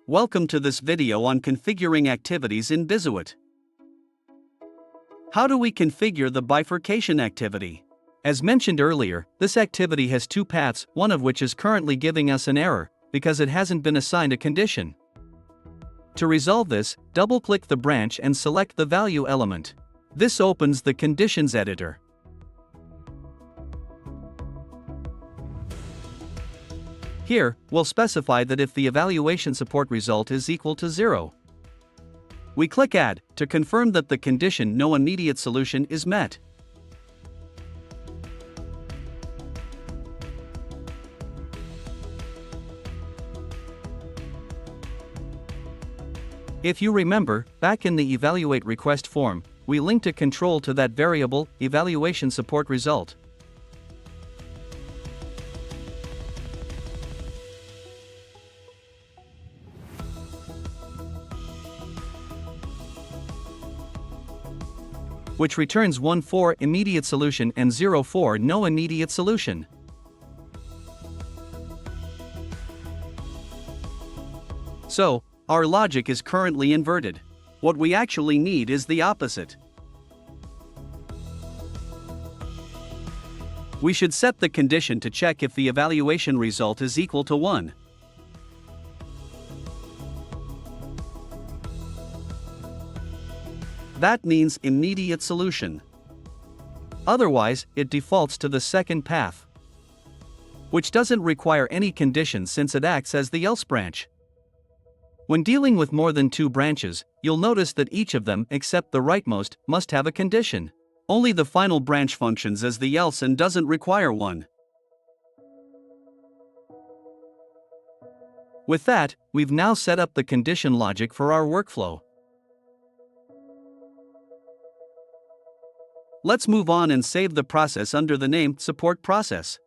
Welcome to this video on configuring activities in BIZUIT. How do we configure the bifurcation activity? As mentioned earlier, this activity has two paths, one of which is currently giving us an error, because it hasn't been assigned a condition. To resolve this, double-click the branch and select the value element. This opens the conditions editor. Here, we'll specify that if the evaluation support result is equal to 0. We click Add to confirm that the condition no immediate solution is met. If you remember, back in the evaluate request form, we linked a control to that variable, evaluation support result. Which returns 1-4 immediate solution and 0-4 no immediate solution. So, our logic is currently inverted. What we actually need is the opposite. We should set the condition to check if the evaluation result is equal to 1. That means immediate solution. Otherwise, it defaults to the second path, which doesn't require any condition since it acts as the else branch. When dealing with more than two branches, you'll notice that each of them, except the rightmost, must have a condition. Only the final branch functions as the else and doesn't require one. With that, we've now set up the condition logic for our workflow. Let's move on and save the process under the name Support Process.